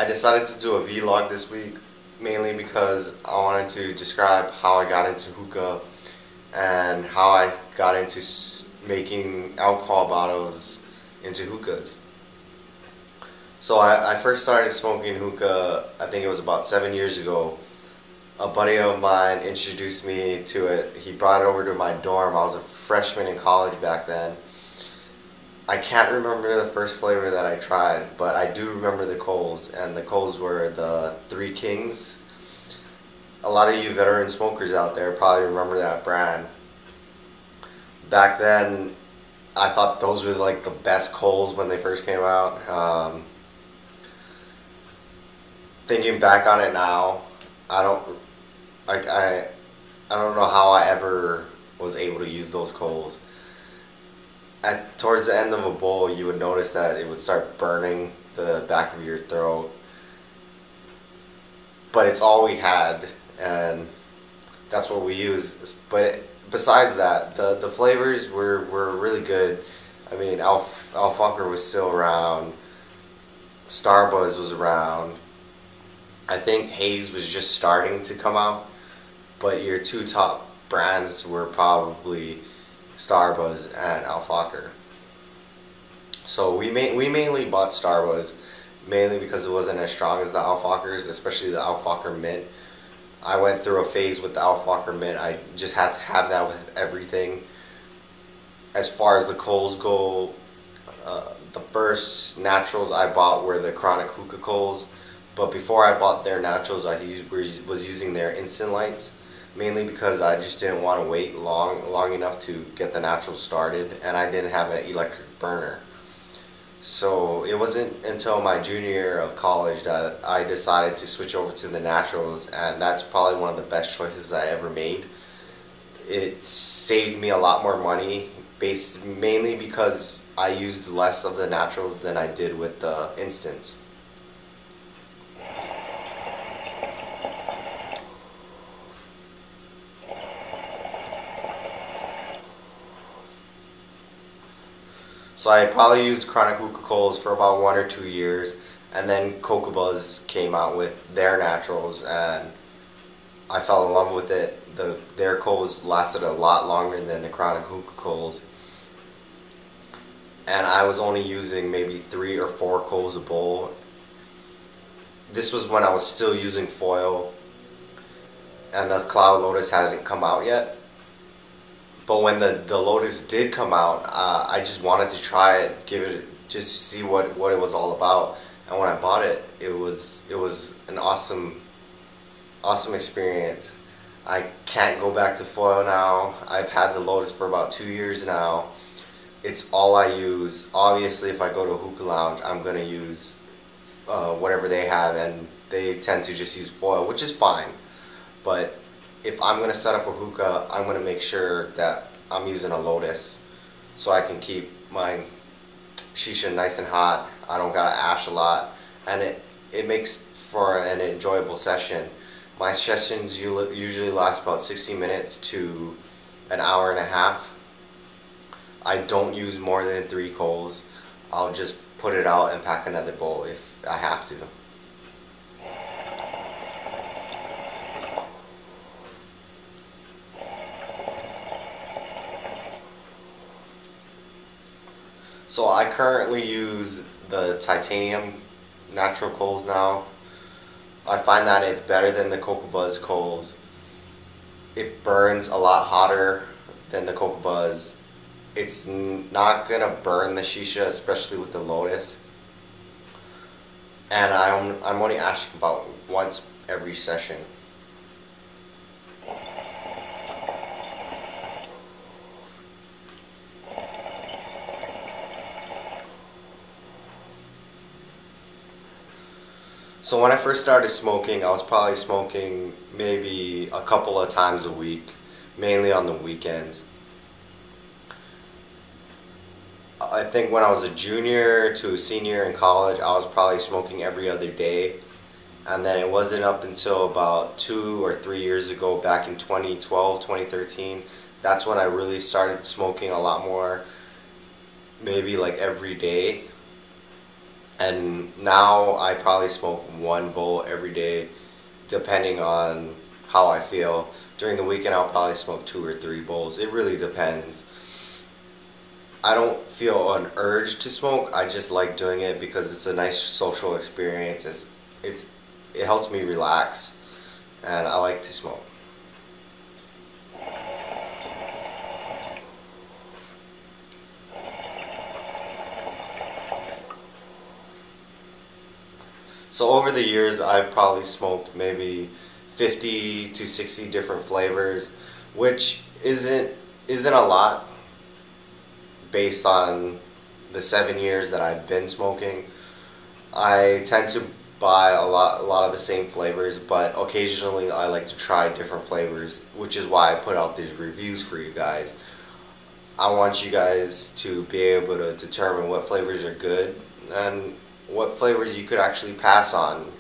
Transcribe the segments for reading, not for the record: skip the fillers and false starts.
decided to do a vlog this week mainly because I wanted to describe how I got into hookah and how I got into making alcohol bottles into hookahs. So I first started smoking hookah, I think it was about 7 years ago. A buddy of mine introduced me to it. He brought it over to my dorm. I was a freshman in college back then. I can't remember the first flavor that I tried, but I do remember the Coles, and the Coles were the Three Kings. A lot of you veteran smokers out there probably remember that brand. Back then, I thought those were like the best Coles when they first came out. Thinking back on it now, I don't know how I ever was able to use those Coles. Towards the end of a bowl, you would notice that it would start burning the back of your throat. But it's all we had, and that's what we use. But besides that, the flavors were really good. I mean, Alfucker was still around. Starbuzz was around. I think Haze was just starting to come out. But your two top brands were probably Starbuzz and Alfucker. So we mainly bought Starbuzz mainly because it wasn't as strong as the Alfuckers, especially the Alfucker Mint. I went through a phase with the Alfucker Mint. I just had to have that with everything. As far as the Coles go, the first naturals I bought were the Chronic Hookah Coles, but before I bought their naturals, I was using their Instant Lights, mainly because I just didn't want to wait long enough to get the naturals started, and I didn't have an electric burner. So it wasn't until my junior year of college that I decided to switch over to the naturals, and that's probably one of the best choices I ever made. It saved me a lot more money, mainly because I used less of the naturals than I did with the instants. So I probably used Chronic Hookah Coles for about 1 or 2 years, and then Cocoa Buzz came out with their naturals, and I fell in love with it. Their Coles lasted a lot longer than the Chronic Hookah Coles, and I was only using maybe 3 or 4 Coles a bowl. This was when I was still using foil, and the Cloud Lotus hadn't come out yet. But when the Lotus did come out, I just wanted to try it, just see what it was all about. And when I bought it, it was an awesome experience. I can't go back to foil now. I've had the Lotus for about 2 years now. It's all I use. Obviously, if I go to a hookah lounge, I'm gonna use whatever they have, and they tend to just use foil, which is fine. But if I'm going to set up a hookah, I'm going to make sure that I'm using a Lotus so I can keep my shisha nice and hot. I don't got to ash a lot, and it makes for an enjoyable session. My sessions usually last about 60 minutes to an hour and a half. I don't use more than 3 Coles. I'll just put it out and pack another bowl if I have to. So I currently use the titanium natural Coles now. I find that it's better than the Cocoa Buzz Coles. It burns a lot hotter than the Cocoa Buzz. It's not gonna burn the shisha, especially with the Lotus. And I'm only ashing about once every session. So when I first started smoking, I was probably smoking maybe a couple of times a week, mainly on the weekends. I think when I was a junior to a senior in college, I was probably smoking every other day. And then it wasn't up until about 2 or 3 years ago, back in 2012, 2013, that's when I really started smoking a lot more, maybe like every day. And now I probably smoke one bowl every day, depending on how I feel. During the weekend, I'll probably smoke 2 or 3 bowls. It really depends. I don't feel an urge to smoke. I just like doing it because it's a nice social experience. It helps me relax, and I like to smoke. So over the years, I've probably smoked maybe 50 to 60 different flavors, which isn't a lot based on the 7 years that I've been smoking. I tend to buy a lot of the same flavors, but occasionally I like to try different flavors, which is why I put out these reviews for you guys. I want you guys to be able to determine what flavors are good and what flavors you could actually pass on.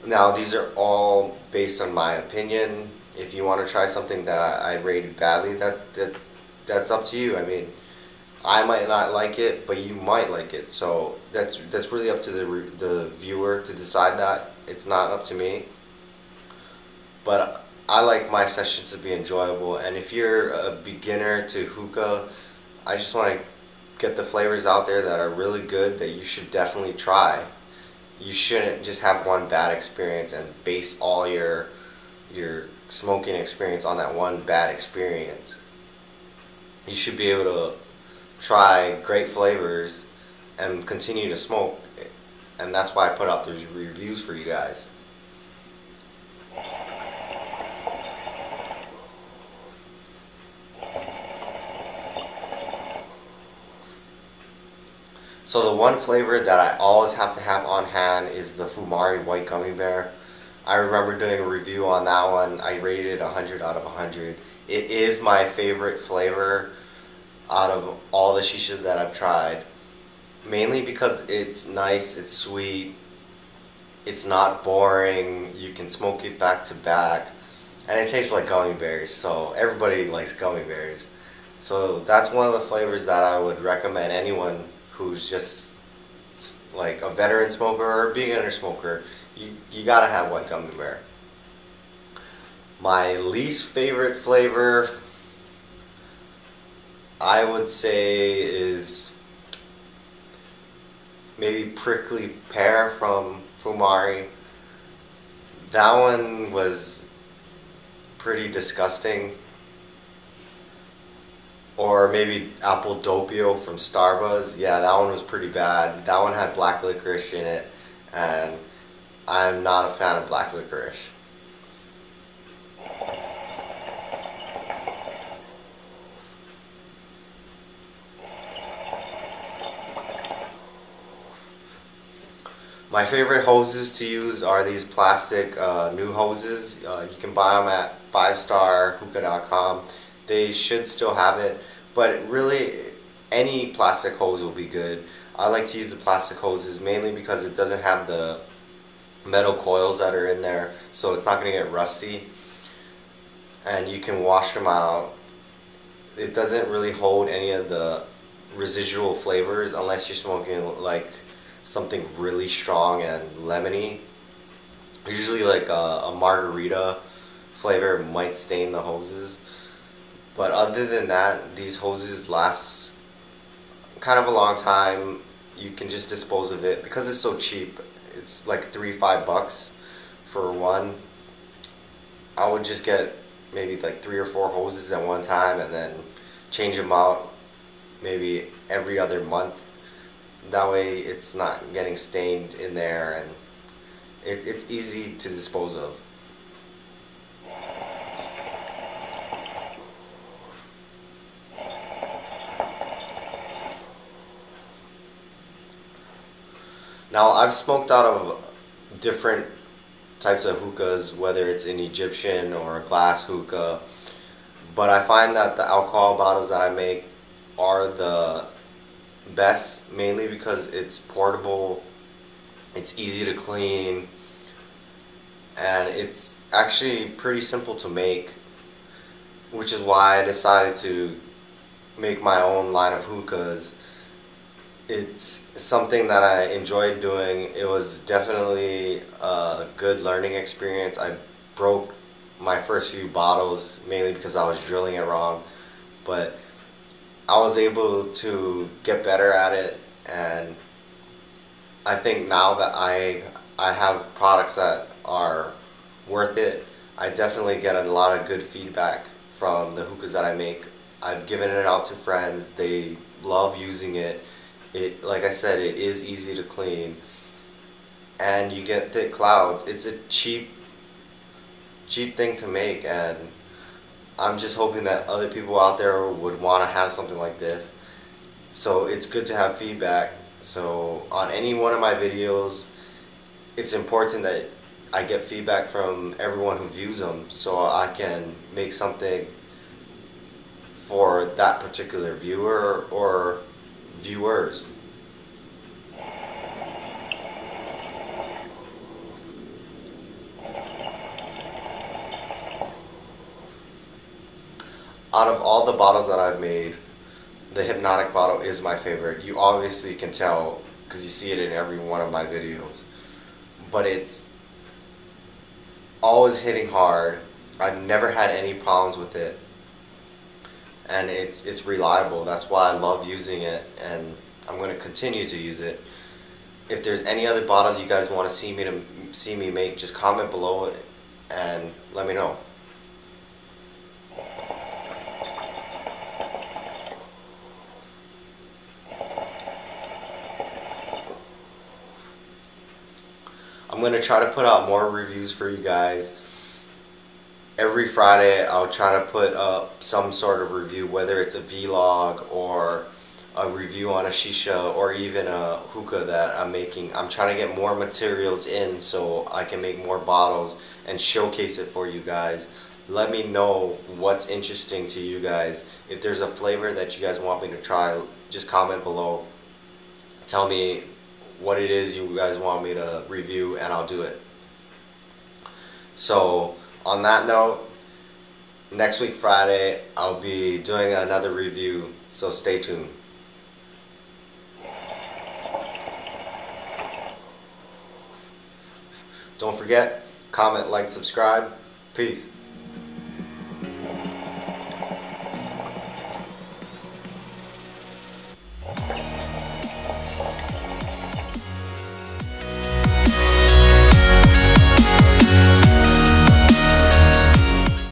Now, these are all based on my opinion. If you want to try something that I rated badly, that's up to you. I mean, I might not like it, but you might like it. So that's really up to the viewer to decide that. It's not up to me. But I like my sessions to be enjoyable. And if you're a beginner to hookah, I just want to get the flavors out there that are really good that you should definitely try. You shouldn't just have one bad experience and base all your smoking experience on that one bad experience. You should be able to try great flavors and continue to smoke, and that's why I put out these reviews for you guys. So the one flavor that I always have to have on hand is the Fumari White Gummy Bear. I remember doing a review on that one. I rated it 100 out of 100. It is my favorite flavor out of all the shisha that I've tried. Mainly because it's nice, it's sweet, it's not boring, you can smoke it back to back, and it tastes like gummy bears, so everybody likes gummy bears. So that's one of the flavors that I would recommend anyone who's just like a veteran smoker or a beginner smoker. You gotta have white gummy bear. My least favorite flavor, I would say, is maybe prickly pear from Fumari. That one was pretty disgusting. Or maybe apple doppio from Starbucks. Yeah, that one was pretty bad. That one had black licorice in it, and I'm not a fan of black licorice. My favorite hoses to use are these plastic new hoses. You can buy them at 5starhookah.com. They should still have it, but really any plastic hose will be good. I like to use the plastic hoses mainly because it doesn't have the metal coils that are in there, so it's not going to get rusty, and you can wash them out. It doesn't really hold any of the residual flavors unless you're smoking like something really strong and lemony. Usually like a margarita flavor might stain the hoses. But other than that, these hoses last kind of a long time. You can just dispose of it because it's so cheap. It's like $3-5 for one. I would just get maybe like 3 or 4 hoses at one time and then change them out maybe every other month. That way it's not getting stained in there, and it's easy to dispose of. Now, I've smoked out of different types of hookahs, whether it's an Egyptian or a glass hookah, but I find that the alcohol bottles that I make are the best, mainly because it's portable, it's easy to clean, and it's actually pretty simple to make, which is why I decided to make my own line of hookahs. It's something that I enjoyed doing. It was definitely a good learning experience. I broke my first few bottles mainly because I was drilling it wrong, but I was able to get better at it, and I think now that I have products that are worth it. I definitely get a lot of good feedback from the hookahs that I make. I've given it out to friends. They love using it. It, like I said, it is easy to clean, and you get thick clouds. It's a cheap thing to make, and I'm just hoping that other people out there would want to have something like this. So it's good to have feedback. So on any one of my videos, it's important that I get feedback from everyone who views them so I can make something for that particular viewer or viewers. Out of all the bottles that I've made, the hypnotic bottle is my favorite. You obviously can tell because you see it in every one of my videos. But it's always hitting hard. I've never had any problems with it. And it's reliable. That's why I love using it, and I'm going to continue to use it. If there's any other bottles you guys want to see me make, just comment below and let me know. I'm going to try to put out more reviews for you guys. Every Friday I'll try to put up some sort of review, whether it's a vlog or a review on a shisha or even a hookah that I'm making. I'm trying to get more materials in so I can make more bottles and showcase it for you guys. Let me know what's interesting to you guys. If there's a flavor that you guys want me to try, just comment below. Tell me what it is you guys want me to review and I'll do it. So on that note, next week Friday I'll be doing another review, so stay tuned. Don't forget, comment, like, subscribe. Peace.